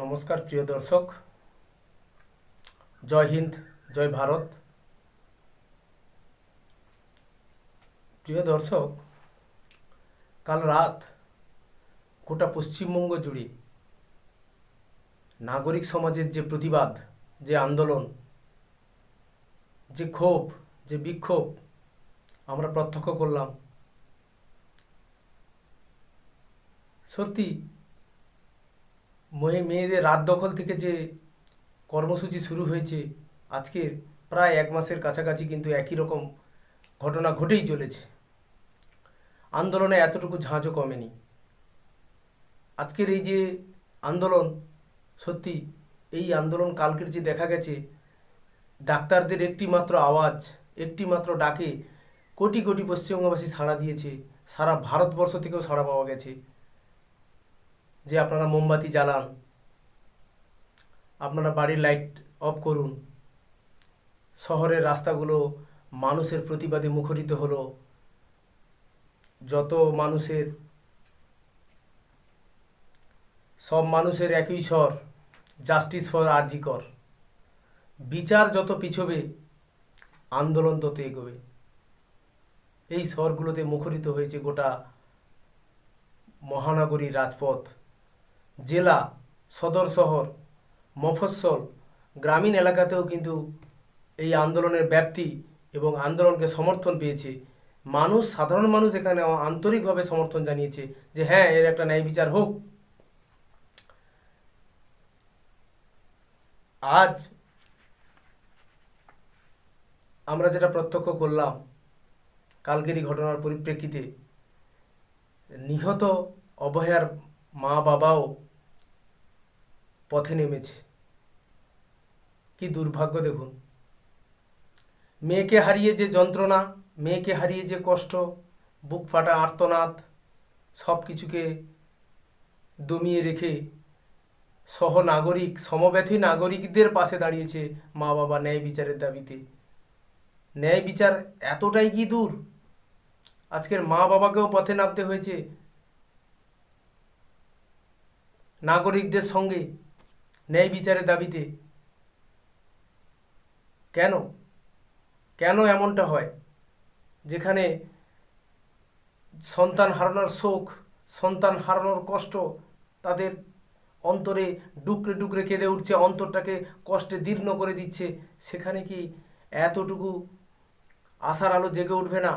নমস্কার প্রিয় দর্শক, জয় হিন্দ, জয় ভারত। প্রিয় দর্শক, কাল রাত গোটা পশ্চিমবঙ্গ জুড়ে নাগরিক সমাজের যে প্রতিবাদ, যে আন্দোলন, যে ক্ষোভ, যে বিক্ষোভ আমরা প্রত্যক্ষ করলাম। সত্যি মেয়েদের রাত দখল থেকে যে কর্মসূচি শুরু হয়েছে, আজকের প্রায় এক মাসের কাছাকাছি কিন্তু একই রকম ঘটনা ঘটেই চলেছে। আন্দোলনে এতটুকু ঝাঁঝও কমেনি। আজকের এই যে আন্দোলন, সত্যি এই আন্দোলন কালকের যে দেখা গেছে, ডাক্তারদের একটি মাত্র আওয়াজ, একটি মাত্র ডাকে কোটি কোটি পশ্চিমবঙ্গবাসী সাড়া দিয়েছে। সারা ভারতবর্ষ থেকেও সাড়া পাওয়া গেছে যে আপনারা মোমবাতি জ্বালান, আপনারা বাড়ির লাইট অফ করুন। শহরের রাস্তাগুলো মানুষের প্রতিবাদে মুখরিত হলো। যত মানুষের, সব মানুষের একই স্বর, জাস্টিস ফর আরজি কর। বিচার যত পিছবে, আন্দোলন তত এগোবে। এই স্বরগুলোতে মুখরিত হয়েছে গোটা মহানগরী রাজপথ, জেলা, সদর শহর, মফস্বল, গ্রামীণ এলাকাতেও কিন্তু এই আন্দোলনের ব্যাপ্তি এবং আন্দোলনকে সমর্থন পেয়েছে। মানুষ, সাধারণ মানুষ এখানে আন্তরিকভাবে সমর্থন জানিয়েছে যে হ্যাঁ, এর একটা ন্যায় বিচার হোক। আজ আমরা যেটা প্রত্যক্ষ করলাম, কালকেরই ঘটনার পরিপ্রেক্ষিতে নিহত অভয়ার মা বাবাও পথে নেমেছে। কি দুর্ভাগ্য দেখুন! মেয়েকে হারিয়ে যে যন্ত্রণা, মেয়েকে হারিয়ে যে কষ্ট, বুক ফাটা আর্তনাদ, সব কিছুকে দমিয়ে রেখে সহনাগরিক, সমব্যথী নাগরিকদের পাশে দাঁড়িয়েছে মা বাবা ন্যায় বিচারের দাবিতে। ন্যায় বিচার এতটাই কি দূর, আজকের মা বাবাকেও পথে নামতে হয়েছে নাগরিকদের সঙ্গে ন্যায় বিচারের দাবিতে। কেন কেন এমনটা হয়? যেখানে সন্তান হারানোর শোক, সন্তান হারানোর কষ্ট তাদের অন্তরে ডুকরে ডুকরে কেঁদে উঠছে, অন্তরটাকে কষ্টে দীর্ণ করে দিচ্ছে, সেখানে কি এতটুকু আশার আলো জেগে উঠবে না?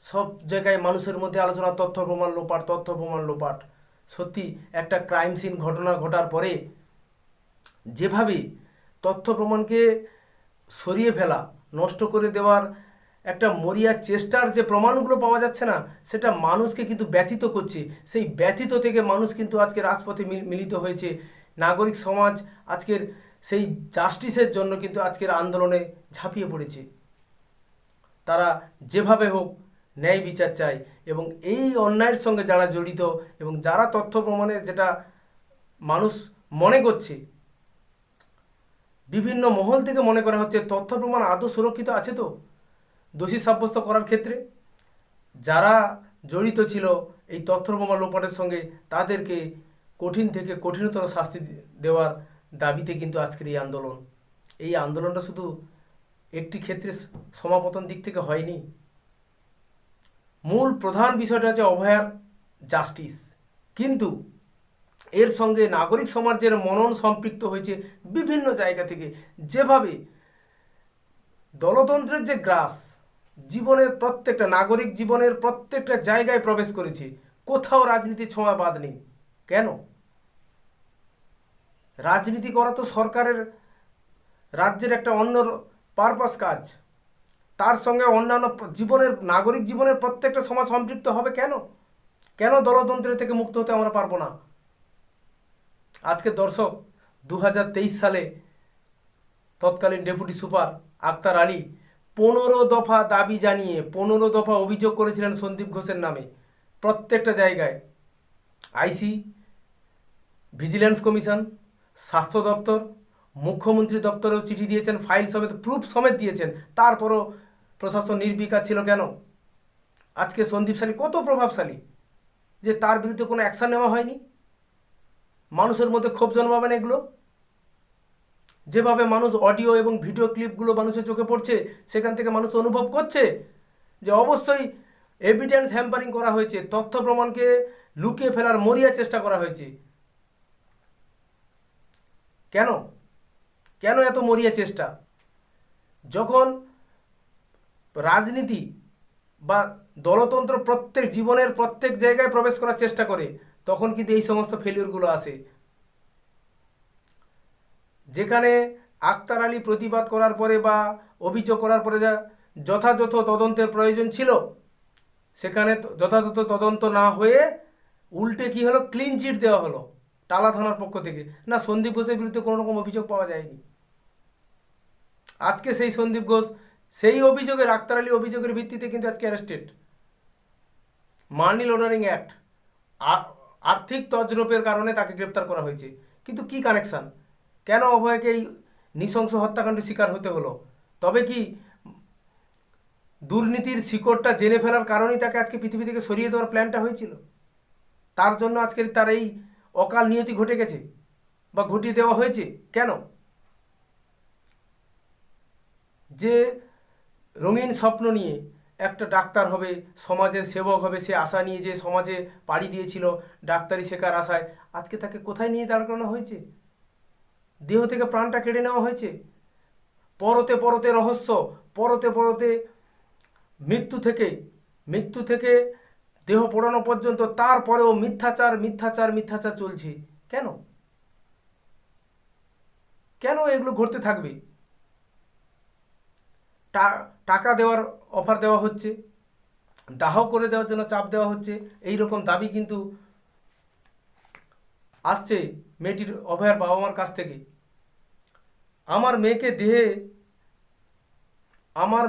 সব জায়গায় মানুষের মধ্যে আলোচনা, তথ্য প্রমাণ লোপাট, তথ্য প্রমাণ লোপাট। সত্যি একটা ক্রাইম সিন ঘটনা ঘটার পরে যেভাবে তথ্য প্রমাণকে সরিয়ে ফেলা, নষ্ট করে দেওয়ার একটা মরিয়া চেষ্টার যে প্রমাণগুলো পাওয়া যাচ্ছে না, সেটা মানুষকে কিন্তু ব্যথিত করছে। সেই ব্যথিত থেকে মানুষ কিন্তু আজকে রাজপথে মিলিত হয়েছে। নাগরিক সমাজ আজকের সেই জাস্টিসের জন্য কিন্তু আজকের আন্দোলনে ঝাঁপিয়ে পড়েছে। তারা যেভাবে হোক ন্যায় বিচার চায়, এবং এই অন্যায়ের সঙ্গে যারা জড়িত এবং যারা তথ্য প্রমাণের, যেটা মানুষ মনে করছে, বিভিন্ন মহল থেকে মনে করা হচ্ছে তথ্য প্রমাণ আদৌ সুরক্ষিত আছে তো দোষী সাব্যস্ত করার ক্ষেত্রে। যারা জড়িত ছিল এই তথ্য প্রমাণ লোপাটের সঙ্গে, তাদেরকে কঠিন থেকে কঠিনতর শাস্তি দেওয়ার দাবিতে কিন্তু আজকের এই আন্দোলন। এই আন্দোলনটা শুধু একটি ক্ষেত্রে সমাপতন দিক থেকে হয়নি। মূল প্রধান বিষয়টা হচ্ছে অভয়ার জাস্টিস, কিন্তু এর সঙ্গে নাগরিক সমাজের মনন সম্পৃক্ত হয়েছে বিভিন্ন জায়গা থেকে। যেভাবে দলতন্ত্রের যে গ্রাস জীবনের প্রত্যেকটা নাগরিক জীবনের প্রত্যেকটা জায়গায় প্রবেশ করেছে, কোথাও রাজনীতির ছোঁয়া বাদ নেই। কেন? রাজনীতি করা তো সরকারের, রাজ্যের একটা অন্য পারপাস কাজ। তার সঙ্গে অন্যান্য জীবনের, নাগরিক জীবনের প্রত্যেকটা সমাজ সম্পৃক্ত হবে কেন? কেন দলতন্ত্রের থেকে মুক্ত হতে আমরা পারবো না? আজকে দর্শক, 2023 সালে তৎকালীন ডেপুটি সুপার আক্তার আলী 15 দফা দাবি জানিয়ে 15 দফা অভিযোগ করেছিলেন সন্দীপ ঘোষের নামে। প্রত্যেকটা জায়গায় আইসি, ভিজিল্যান্স কমিশন, স্বাস্থ্য দপ্তর, মুখ্যমন্ত্রী দপ্তরেও চিঠি দিয়েছেন, ফাইল সমেত, প্রুফ সমেত দিয়েছেন। তারপরও প্রশাসন নির্বিকার ছিল কেন? আজকে সন্দীপ শালী কত প্রভাবশালী যে তার বিরুদ্ধে কোনো অ্যাকশান নেওয়া হয়নি। মানুষের মধ্যে ক্ষোভ জন্মাবে না এগুলো? যেভাবে মানুষ অডিও এবং ভিডিও ক্লিপগুলো মানুষের চোখে পড়ছে, সেখান থেকে মানুষ অনুভব করছে যে অবশ্যই এভিডেন্স হ্যাম্পারিং করা হয়েছে, তথ্য প্রমাণকে লুকিয়ে ফেলার মরিয়া চেষ্টা করা হয়েছে। কেন কেন এত মরিয়া চেষ্টা? যখন রাজনীতি বা দলতন্ত্র প্রত্যেক জীবনের প্রত্যেক জায়গায় প্রবেশ করার চেষ্টা করে, তখন কিন্তু এই সমস্ত ফেলিওরগুলো আসে। যেখানে আক্তার আলী প্রতিবাদ করার পরে বা অভিযোগ করার পরে যা যথাযথ তদন্তের প্রয়োজন ছিল, সেখানে যথাযথ তদন্ত না হয়ে উল্টে কি হলো, ক্লিন চিট দেওয়া হলো টালা থানার পক্ষ থেকে। না, সন্দীপ ঘোষের বিরুদ্ধে কোনো রকম অভিযোগ পাওয়া যায়নি। আজকে সেই সন্দীপ ঘোষ সেই অভিযোগের, আক্তার আলী অভিযোগের ভিত্তিতে কিন্তু আজকে অ্যারেস্টেড। মানি লন্ডারিং অ্যাক্ট, আর্থিক তছরূপের কারণে তাকে গ্রেপ্তার করা হয়েছে। কিন্তু কি কানেকশান? কেন অভয়কে এই নৃশংস হত্যাকাণ্ডের শিকার হতে হলো? তবে কি দুর্নীতির শিকড়টা জেনে ফেলার কারণেই তাকে আজকে পৃথিবী থেকে সরিয়ে দেওয়ার প্ল্যানটা হয়েছিল? তার জন্য আজকে তার এই অকাল নিয়তি ঘটে গেছে বা ঘটিয়ে দেওয়া হয়েছে? কেন? যে রঙিন স্বপ্ন নিয়ে একটা ডাক্তার হবে, সমাজের সেবক হবে, সে আশা নিয়ে যে সমাজে পাড়ি দিয়েছিল ডাক্তারি শেখার আশায়, আজকে তাকে কোথায় নিয়ে দাঁড় করানো হয়েছে? দেহ থেকে প্রাণটা কেড়ে নেওয়া হয়েছে। পরতে পরতে রহস্য, পরতে পরতে মৃত্যু থেকে দেহ পোড়ানো পর্যন্ত, তারপরেও মিথ্যাচার মিথ্যাচার মিথ্যাচার চলছে। কেন কেন এগুলো ঘটতে থাকবে? টাকা দেওয়ার অফার দেওয়া হচ্ছে, দাহ করে দেওয়ার জন্য চাপ দেওয়া হচ্ছে, এই রকম দাবি কিন্তু আসছে মেয়েটির, অভয়ার বাবা মার কাছ থেকে। আমার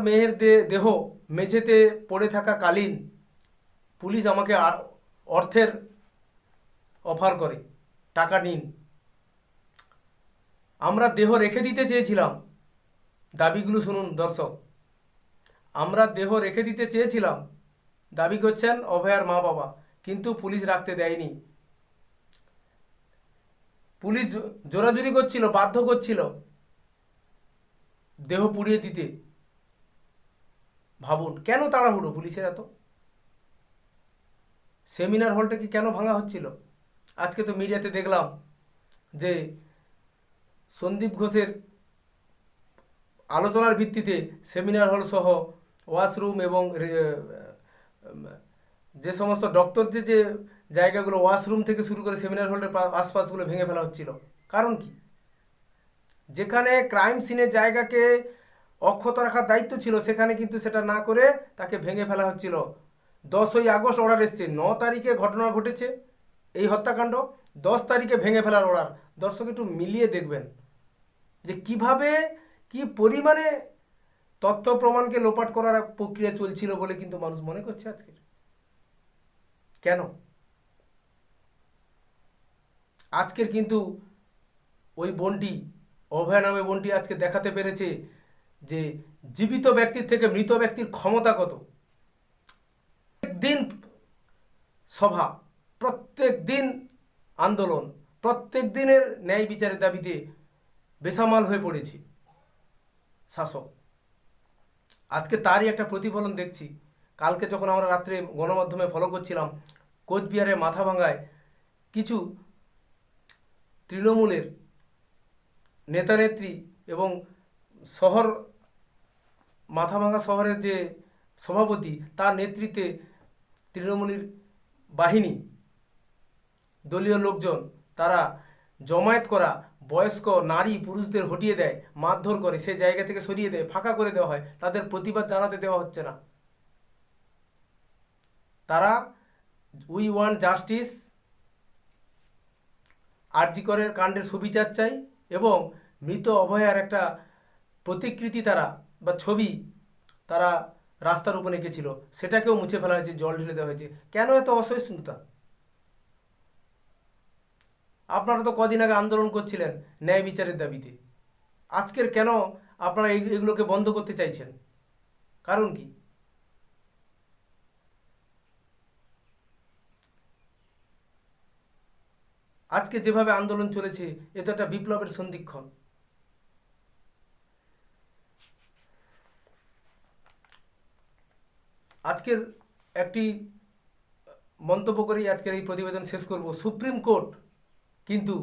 মেয়ের দেহ মেঝেতে পড়ে থাকা কালীন পুলিশ আমাকে অর্থের অফার করে, টাকা নিন। আমরা দেহ রেখে দিতে চেয়েছিলাম, দাবিগুলো শুনুন দর্শক, আমরা দেহ রেখে দিতে চেয়েছিলাম, দাবি করছেন অভয়ার মা বাবা, কিন্তু পুলিশ রাখতে দেয়নি। পুলিশ জোরাজুরি করছিল, বাধ্য করছিল দেহ পুড়িয়ে দিতে। ভাবুন কেন তাড়াহুড়ো পুলিশের এত? সেমিনার হলটাকে কেন ভাঙা হচ্ছিল? আজকে তো মিডিয়াতে দেখলাম যে সন্দীপ ঘোষের আলোচনার ভিত্তিতে সেমিনার হল সহ ওয়াশরুম এবং যে সমস্ত ডক্টর যে জায়গাগুলো, ওয়াশরুম থেকে শুরু করে সেমিনার হলের আশপাশগুলো ভেঙে ফেলা হচ্ছিল। কারণ কি? যেখানে ক্রাইম সিনের জায়গাকে অক্ষত রাখার দায়িত্ব ছিল, সেখানে কিন্তু সেটা না করে তাকে ভেঙে ফেলা হচ্ছিল। 10ই আগস্ট অর্ডার এসছে, 9 তারিখে ঘটনা ঘটেছে এই হত্যাকাণ্ড, 10 তারিখে ভেঙে ফেলার অর্ডার। দর্শক একটু মিলিয়ে দেখবেন যে কিভাবে, কি পরিমাণে তথ্য প্রমাণকে লোপাট করার প্রক্রিয়া চলছিল বলে কিন্তু মানুষ মনে করছে আজকে। কেন? আজকের কিন্তু ওই বোনটি, অভয় নামে বোনটি আজকে দেখাতে পেরেছে যে জীবিত ব্যক্তির থেকে মৃত ব্যক্তির ক্ষমতা কত। দিন সভা, প্রত্যেক দিন আন্দোলন, প্রত্যেক দিনের ন্যায় বিচারের দাবিতে বেসামাল হয়ে পড়েছে শাসক। আজকে তারই একটা প্রতিফলন দেখছি। কালকে যখন আমরা রাত্রে গণমাধ্যমে ফলো করছিলাম, কোচবিহারের মাথাভাঙ্গায় কিছু তৃণমূলের নেতানেত্রী এবং মাথাভাঙ্গা শহরের যে সভাপতি, তার নেতৃত্বে তৃণমূলের বাহিনী, দলীয় লোকজন, তারা জমায়েত করা বয়স্ক নারী পুরুষদের হটিয়ে দেয়, মারধর করে, সেই জায়গা থেকে সরিয়ে দেয়, ফাঁকা করে দেওয়া হয়, তাদের প্রতিবাদ জানাতে দেওয়া হচ্ছে না। তারা উই ওয়ান্ট জাস্টিস, আরজি করের কাণ্ডের সুবিচার চাই এবং মৃত অভয়ার একটা প্রতিকৃতি তারা বা ছবি তারা রাস্তার উপর এঁকেছিল, সেটাকেও মুছে ফেলা হয়েছে, জল ঢেলে দেওয়া হয়েছে। কেন এত অসহিষ্ণুতা? আপনারা তো কদিন আগে আন্দোলন করছিলেন ন্যায় বিচারের দাবিতে, আজকের কেন আপনারা এগুলোকে বন্ধ করতে চাইছেন? কারণ কি? আজকে যেভাবে আন্দোলন চলেছে এ তো একটা বিপ্লবের সন্ধিক্ষণ। আজকের একটি মন্তব্য করেই আজকের এই প্রতিবেদন শেষ করব। সুপ্রিম কোর্ট কিন্তু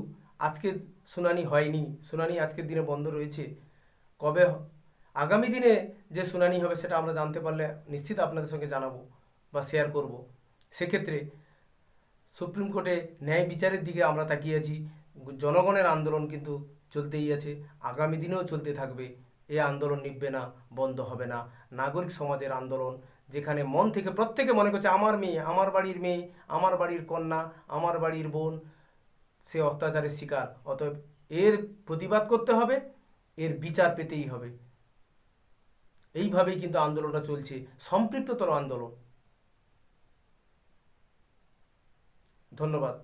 আজকে শুনানি হয়নি, শুনানি আজকের দিনে বন্ধ রয়েছে। কবে আগামী দিনে যে শুনানি হবে সেটা আমরা জানতে পারলে নিশ্চিত আপনাদের সঙ্গে জানাবো বা শেয়ার করব। সেক্ষেত্রে সুপ্রিম কোর্টে ন্যায় বিচারের দিকে আমরা তাকিয়ে আছি। জনগণের আন্দোলন কিন্তু চলতেই আছে, আগামী দিনেও চলতে থাকবে। এই আন্দোলন নিভবে না, বন্ধ হবে না। নাগরিক সমাজের আন্দোলন, যেখানে মন থেকে প্রত্যেকে মনে করছে আমার মেয়ে, আমার বাড়ির মেয়ে, আমার বাড়ির কন্যা, আমার বাড়ির বোন সে অত্যাচারের শিকার, অতএব এর প্রতিবাদ করতে হবে, এর বিচার পেতেই হবে। এইভাবেই কিন্তু আন্দোলনটা চলছে, সম্পৃক্ততর আন্দোলন। ধন্যবাদ।